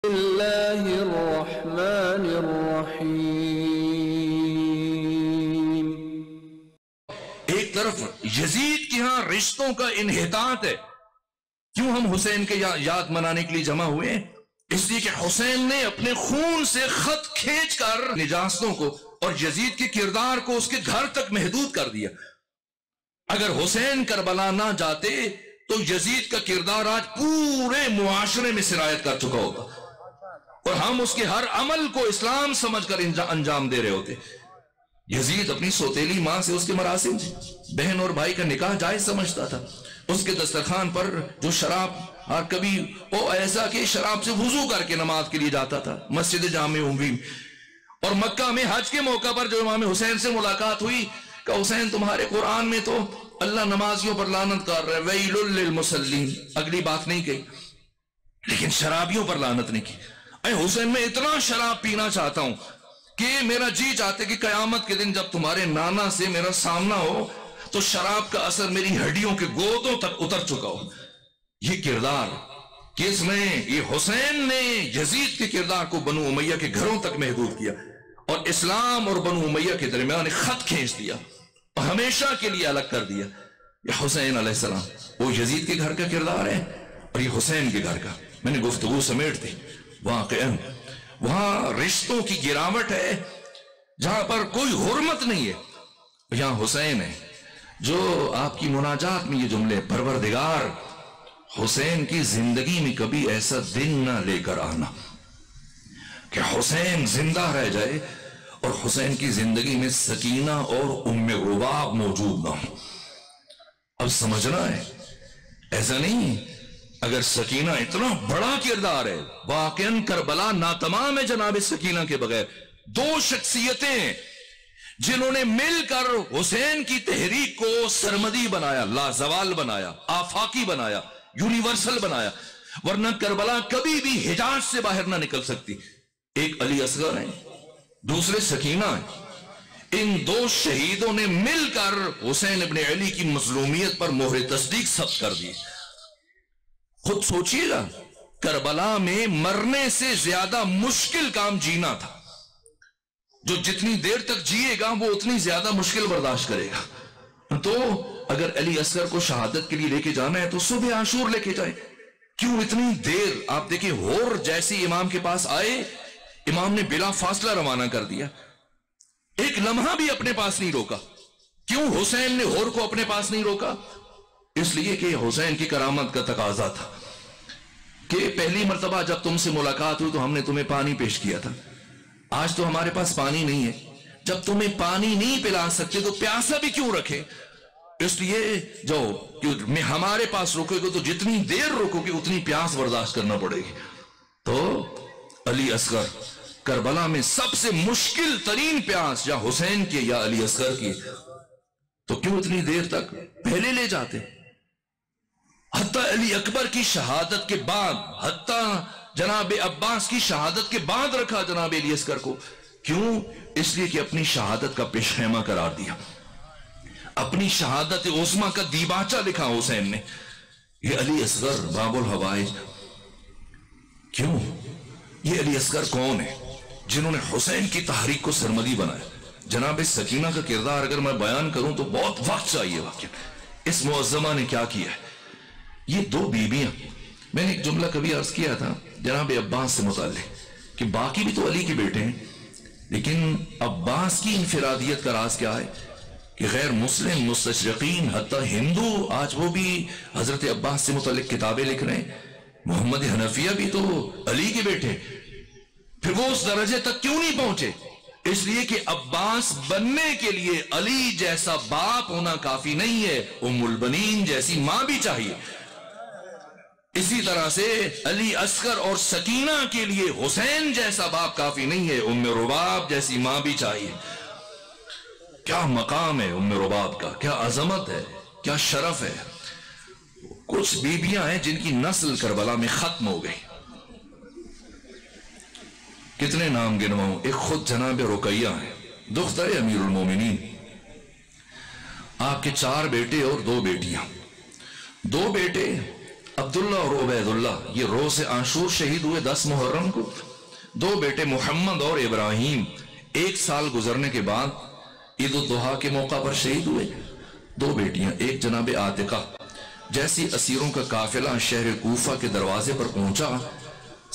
اللہ الرحمن الرحیم۔ ایک طرف یزید کے ہاں رشتوں کا انحطاط ہے۔ کیوں ہم حسین کے یاد منانے کے لیے جمع ہوئے؟ اس لیے کہ حسین نے اپنے خون سے خط کھینچ کر نجاستوں کو اور یزید کے کردار کو اس کے گھر تک محدود کر دیا۔ اگر حسین کربلا نہ جاتے تو یزید کا کردار آج پورے معاشرے میں سرایت کر چکا ہوتا اور ہم اس کے ہر عمل کو اسلام سمجھ کر انجام دے رہے ہوتے۔ یزید اپنی سوتیلی ماں سے اس کے مراسم تھے، بہن اور بھائی کا نکاح جائز سمجھتا تھا۔ اس کے دسترخوان پر جو شراب، اور کبھی وہ ایسا کہ شراب سے وضو کر کے نماز کے لیے جاتا تھا مسجد جامع اموی، اور مکہ میں حج کے موقع پر جو امام حسین سے ملاقات ہوئی کہ حسین تمہارے قرآن میں تو اللہ نمازیوں پر لعنت کر رہا ہے، ویل للمصلین، اگلی بات نہیں کہی، لیکن شرابیوں پر لعنت نہیں کی۔ اے حسین میں اتنا شراب پینا چاہتا ہوں کہ میرا جی چاہتے کہ قیامت کے دن جب تمہارے نانا سے میرا سامنا ہو تو شراب کا اثر میری ہڈیوں کے گودوں تک اتر چکا ہو۔ یہ کردار کس نے؟ یہ حسین نے یزید کے کردار کو بنو امیہ کے گھروں تک محدود کیا اور اسلام اور بنو امیہ کے درمیان خط کھینچ دیا اور ہمیشہ کے لیے الگ کر دیا۔ یہ حسین علیہ السلام وہ یزید کے گھر کا کردار ہے اور یہ حسین کے گھر کا۔ میں نے گفتگو سمیٹ دی، واقعاً وہاں رشتوں کی گراوٹ ہے جہاں پر کوئی حرمت نہیں ہے، یہاں حسین ہے جو آپ کی مناجات میں یہ جملے، پروردگار حسین کی زندگی میں کبھی ایسا دن نہ لے کر آنا کہ حسین زندہ رہ جائے اور حسین کی زندگی میں سکینہ اور ام رباب موجود نہ ہو۔ اب سمجھنا ہے ایسا نہیں، اگر سکینہ اتنا بڑا کردار ہے، واقعاً کربلا ناتمام ہے جناب سکینہ کے بغیر۔ دو شخصیتیں جنہوں نے مل کر حسین کی تحریک کو سرمدی بنایا، لازوال بنایا، آفاقی بنایا، یونیورسل بنایا، ورنہ کربلا کبھی بھی حجاز سے باہر نہ نکل سکتی۔ ایک علی اصغر ہیں، دوسرے سکینہ ہیں۔ ان دو شہیدوں نے مل کر حسین ابن علی کی مظلومیت پر مہر تصدیق ثبت کر دی۔ خود سوچئے گا، کربلا میں مرنے سے زیادہ مشکل کام جینا تھا۔ جو جتنی دیر تک جیے گا وہ اتنی زیادہ مشکل برداشت کرے گا۔ تو اگر علی اصغر کو شہادت کے لیے لے کے جانا ہے تو صبح عاشور لے کے جائے، کیوں اتنی دیر؟ آپ دیکھیں ہور جیسی امام کے پاس آئے، امام نے بلا فاصلہ روانہ کر دیا، ایک لمحہ بھی اپنے پاس نہیں روکا۔ کیوں حسین نے ہور کو اپنے پاس نہیں روکا؟ اس لیے کہ حسین کی کرامت کا تقاضا تھا کہ پہلی مرتبہ جب تم سے ملاقات ہوئی تو ہم نے تمہیں پانی پیش کیا تھا، آج تو ہمارے پاس پانی نہیں ہے، جب تمہیں پانی نہیں پلا سکتے تو پیاسا بھی کیوں رکھے؟ اس لیے جو میں ہمارے پاس روکے گا تو جتنی دیر روکو گے اتنی پیاس برداشت کرنا پڑے گی۔ تو علی اصغر کربلا میں سب سے مشکل ترین پیاس یا حسین کی یا علی اصغر کی، تو کیوں اتنی دیر تک پہلے لے جاتے؟ حتیٰ علی اکبر کی شہادت کے بعد، حتیٰ جناب عباس کی شہادت کے بعد رکھا جناب علی اصغر کو۔ کیوں؟ اس لیے کہ اپنی شہادت کا پیش خیمہ قرار دیا، اپنی شہادت عظمیٰ کا دیباچہ لکھا حسین نے۔ یہ علی اصغر باب الحوائج۔ کیوں؟ یہ علی اصغر کون ہے جنہوں نے حسین کی تحریک کو سرمدی بنایا؟ جناب سکینہ کا کردار اگر میں بیان کروں تو بہت وقت چاہیے۔ واقعا اس معظمہ نے کیا کیا ہے؟ یہ دو بیویاں، میں نے ایک جملہ کبھی عرض کیا تھا جناب عباس سے متعلق کہ باقی بھی تو علی کے بیٹے ہیں، لیکن عباس کی انفرادیت کا راز کیا ہے کہ غیر مسلم مستشرقین حتیٰ ہندو آج وہ بھی حضرت عباس سے متعلق کتابیں لکھ رہے ہیں۔ محمد حنفیہ بھی تو علی کے بیٹے، پھر وہ اس درجے تک کیوں نہیں پہنچے؟ اس لیے کہ عباس بننے کے لیے علی جیسا باپ ہونا کافی نہیں ہے، ام البنین جیسی ماں بھی چاہیے۔ اسی طرح سے علی اصغر اور سکینہ کے لیے حسین جیسا باپ کافی نہیں ہے، ام رباب جیسی ماں بھی چاہیے۔ کیا مقام ہے ام رباب کا، کیا عظمت ہے، کیا شرف ہے۔ کچھ بیویاں ہیں جن کی نسل کربلا میں ختم ہو گئی، کتنے نام گنواؤں؟ ایک خود جناب رقیہ ہیں، دختر امیر المومنین، آپ کے 4 بیٹے اور 2 بیٹیاں۔ 2 بیٹے عبداللہ اور عبیداللہ یہ روز عاشور شہید ہوئے 10 محرم کو. 2 بیٹے محمد اور ابراہیم 1 سال گزرنے کے بعد عید الضحیٰ کے موقع پر شہید ہوئے. 2 بیٹیاں، ایک جناب عاتقہ. جیسی اسیروں کا قافلہ شہر کوفہ کے دروازے پر پہنچا،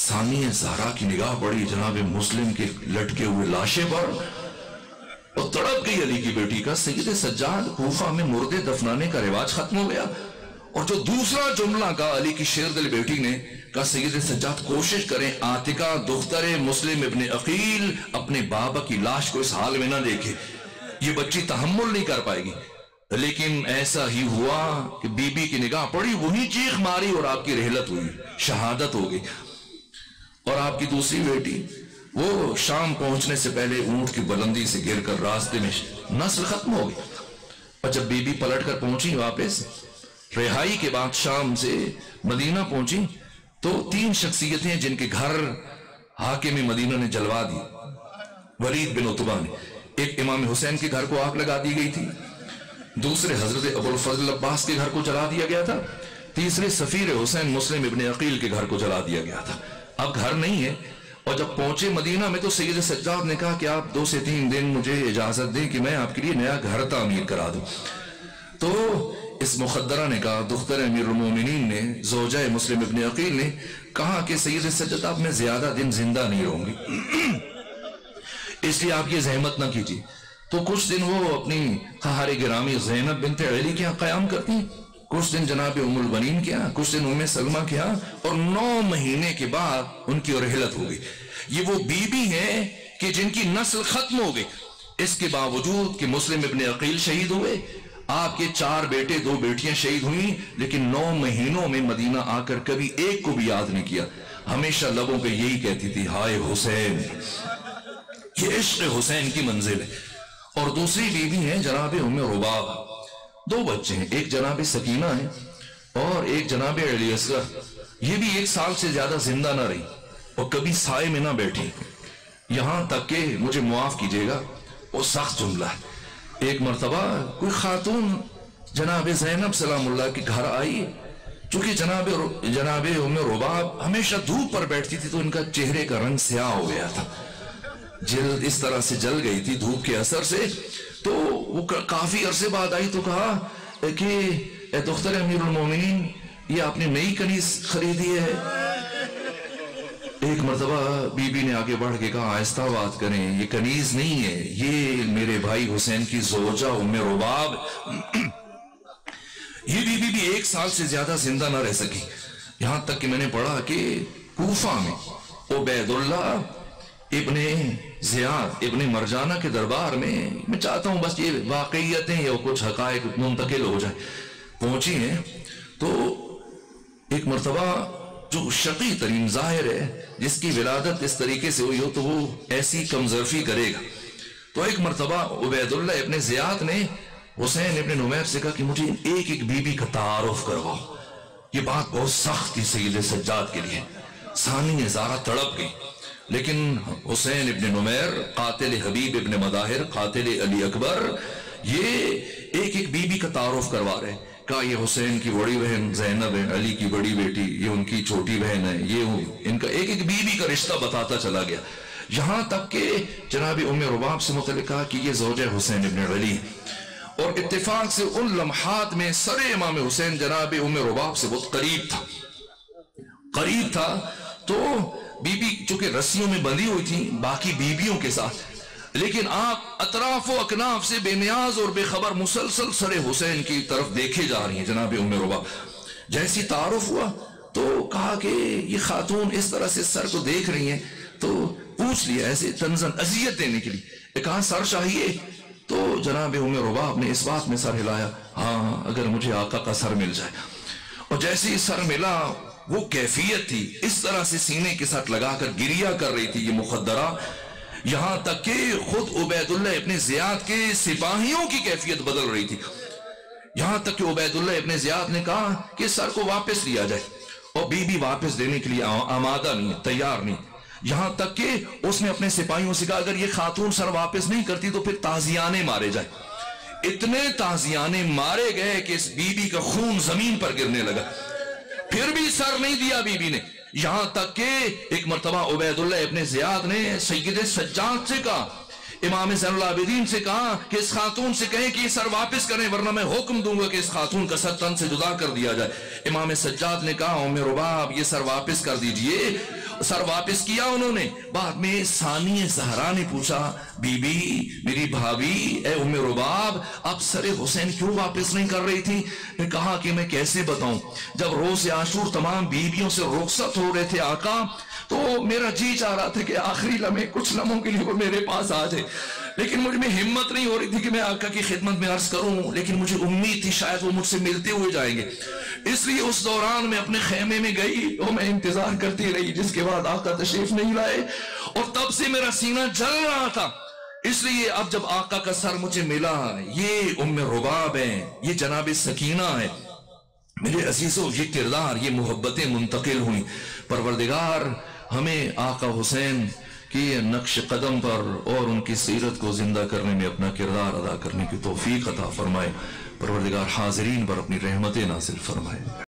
ثانیہ زہرا کی نگاہ پڑی جناب مسلم کے لٹکے ہوئے لاشے پر اور تڑپ گئی علی کی بیٹی کا. سید سجاد، کوفہ میں مردے دفنانے کا رواج ختم ہو گیا. اور جو دوسرا جملہ کہا علی کی شیر دل بیٹی نے، کہا سید سجاد کوشش کریں عاتقہ دختر مسلم ابن عقیل اپنے بابا کی لاش کو اس حال میں نہ دیکھے، یہ بچی تحمل نہیں کر پائے گی. لیکن ایسا ہی ہوا کہ بی بی کی نگاہ پڑی، وہی چیخ ماری اور آپ کی رحلت ہوئی، شہادت ہو گئی. اور آپ کی دوسری بیٹی وہ شام پہنچنے سے پہلے اونٹ کی بلندی سے گر کر راستے میں نسل ختم ہو گئی. اور جب بی بی پلٹ کر پہنچی واپس رہائی کے بعد شام سے مدینہ پہنچی تو 3 شخصیتیں جن کے گھر حاکم مدینہ نے جلوا دی. ولید بن عتبہ نے، ایک امام حسین کے گھر کو آگ لگا دی گئی تھی، دوسرے حضرت ابو الفضل عباس کے گھر کو جلا دیا گیا تھا، تیسرے سفیر حسین مسلم ابن عقیل کے گھر کو جلا دیا گیا تھا. اب گھر نہیں ہے. اور جب پہنچے مدینہ میں تو سید سجاد نے کہا کہ آپ 2 سے 3 دن مجھے اجازت دیں کہ میں آپ کے لیے نیا گھر تعمیر کرا دوں. تو اس مخدرہ نے کہا، دختر امیر المومنین نے، زوجہ مسلم ابن عقیل نے کہا کہ سید سجاد آپ میں زیادہ دن زندہ نہیں رہوں گی، اس لیے آپ یہ زحمت نہ کیجیے. تو کچھ دن وہ اپنی خہار گرامی زینب بنت علی کے ہاں قیام کرتی، کچھ دن جناب ام البنین کے ہاں، کچھ دن ام سلمہ کے ہاں، اور 9 مہینے کے بعد ان کی رحلت ہو گئی. یہ وہ بی بی ہیں کہ جن کی نسل ختم ہو گئی. اس کے باوجود کہ مسلم ابن عقیل شہید ہوئے، آپ کے 4 بیٹے 2 بیٹیاں شہید ہوئیں، لیکن 9 مہینوں میں مدینہ آ کر کبھی ایک کو بھی یاد نہیں کیا. ہمیشہ لبوں پہ یہی کہتی تھی، ہائے حسین. یہ عشق حسین کی منزل ہے. اور دوسری بیوی ہیں جناب ام رباب. 2 بچے ہیں، ایک جناب سکینہ ہے اور ایک جناب علی اصغر. یہ بھی 1 سال سے زیادہ زندہ نہ رہی اور کبھی سائے میں نہ بیٹھی. یہاں تک کہ مجھے معاف کیجیے گا، وہ سخت جملہ ہے. ایک مرتبہ کوئی خاتون جناب زینب سلام اللہ کے گھر آئی. چونکہ جناب ام رباب ہمیشہ دھوپ پر بیٹھتی تھی تو ان کا چہرے کا رنگ سیاہ ہو گیا تھا، جلد اس طرح سے جل گئی تھی دھوپ کے اثر سے. تو وہ کافی عرصے بعد آئی تو کہا کہ اے دختر امیر المومنین، یہ آپ نے نئی کنیز خریدی ہے؟ ایک مرتبہ بی بی نے آگے بڑھ کے کہا، آہستہ بات کریں، یہ کنیز نہیں ہے، یہ میرے بھائی حسین کی زوجہ ام رباب. یہ بی بی بھی 1 سال سے زیادہ زندہ نہ رہ سکی، یہاں تک کہ میں نے پڑھا کہ کوفہ میں عبیداللہ ابن زیاد ابن مرجانہ کے دربار میں چاہتا ہوں بس یہ واقعیتیں یا کچھ حقائق منتقل ہو جائیں، پہنچی ہیں. تو ایک مرتبہ جو شقی ترین ظاہر ہے، جس کی ولادت اس طریقے سے ہوئی ہو تو وہ ایسی کمظرفی کرے گا. تو ایک مرتبہ عبیداللہ ابن زیاد نے حسین ابن نمیر سے کہا کہ مجھے ایک ایک بی بی کا تعارف کرواؤ. یہ بات بہت سخت تھی سید سجاد کے لیے. ثانیہ زہرا تڑپ گئی، لیکن حسین ابن نمیر، قاتل حبیب ابن مظاہر، قاتل علی اکبر، یہ ایک ایک بی بی کا تعارف کروا رہے. کہا یہ حسین کی بڑی بہن زینب ہے، علی کی بڑی بیٹی، یہ ان کی چھوٹی بہن ہے، یہ ان کا ایک ایک بی بی کا رشتہ بتاتا چلا گیا. یہاں تک کہ جناب ام رباب سے متعلق کہا کہ یہ زوجہ حسین ابن علی. اور اتفاق سے ان لمحات میں سر امام حسین جناب ام رباب سے بہت قریب تھا. تو بی بی چونکہ رسیوں میں بندھی ہوئی تھی باقی بیویوں کے ساتھ، لیکن آپ اطراف و اکناف سے بے نیاز اور بے خبر مسلسل سر حسین کی طرف دیکھے جا رہی ہیں جناب ام رباب. جیسی تعارف ہوا تو کہا کہ یہ خاتون اس طرح سے سر کو دیکھ رہی ہیں، تو پوچھ لیا ایسے تنزن اذیت دینے کے لیے، کہا سر چاہیے؟ تو جناب ام رباب نے اس بات میں سر ہلایا، ہاں اگر مجھے آقا کا سر مل جائے. اور جیسے ہی سر ملا وہ کیفیت تھی، اس طرح سے سینے کے ساتھ لگا کر گریہ کر رہی تھی یہ مخدرہ. یہاں تک کہ خود عبیداللہ ابن زیاد کے سپاہیوں کی کیفیت بدل رہی تھی. یہاں تک کہ عبیداللہ ابن زیاد نے کہا کہ سر کو واپس لیا جائے، اور بی بی واپس دینے کے لیے آمادہ نہیں، تیار نہیں. یہاں تک کہ اس نے اپنے سپاہیوں سے کہا اگر یہ خاتون سر واپس نہیں کرتی تو پھر تازیانے مارے جائے. اتنے تازیانے مارے گئے کہ اس بی بی کا خون زمین پر گرنے لگا. پھر بھی سر نہیں دیا بی بی نے، یہاں تک کہ ایک مرتبہ عبیداللہ ابن زیاد نے سید سجاد سے کہا، امام زین العابدین سے کہا کہ اس خاتون سے کہیں کہ یہ سر واپس کریں ورنہ میں حکم دوں گا کہ اس خاتون کا سر تن سے جدا کر دیا جائے۔ امام سجاد نے کہا ام رباب یہ سر واپس کر دیجئے، سر واپس کیا انہوں نے۔ بعد میں ثانی زہرا نے پوچھا، بی بی میری بھابی اے ام رباب اب سر حسین کیوں واپس نہیں کر رہی تھی؟ نے کہا کہ میں کیسے بتاؤں، جب روز عاشور تمام بیویوں سے رخصت ہو رہے تھے آقا تو میرا جی چاہ رہا تھا کہ آخری لمحے کچھ لمحوں کے لیے وہ میرے پاس آ جائے، لیکن مجھ میں ہمت نہیں ہو رہی تھی کہ میں آقا کی خدمت میں عرض کروں، لیکن مجھے امید تھی شاید وہ مجھ سے ملتے ہوئے جائیں گے، اس لیے اس دوران میں اپنے خیمے میں گئی اور میں انتظار کرتی رہی، جس کے بعد آقا تشریف نہیں لائے اور تب سے میرا سینہ جل رہا تھا۔ اس لیے اب جب آقا کا سر مجھے ملا، یہ ام رباب ہے، یہ جناب سکینہ ہے، میرے عزیزوں یہ کردار، یہ محبتیں منتقل ہوئیں۔ پروردگار ہمیں آقا حسین کی نقش قدم پر اور ان کی سیرت کو زندہ کرنے میں اپنا کردار ادا کرنے کی توفیق عطا فرمائے۔ پروردگار حاضرین پر اپنی رحمتیں نازل فرمائے۔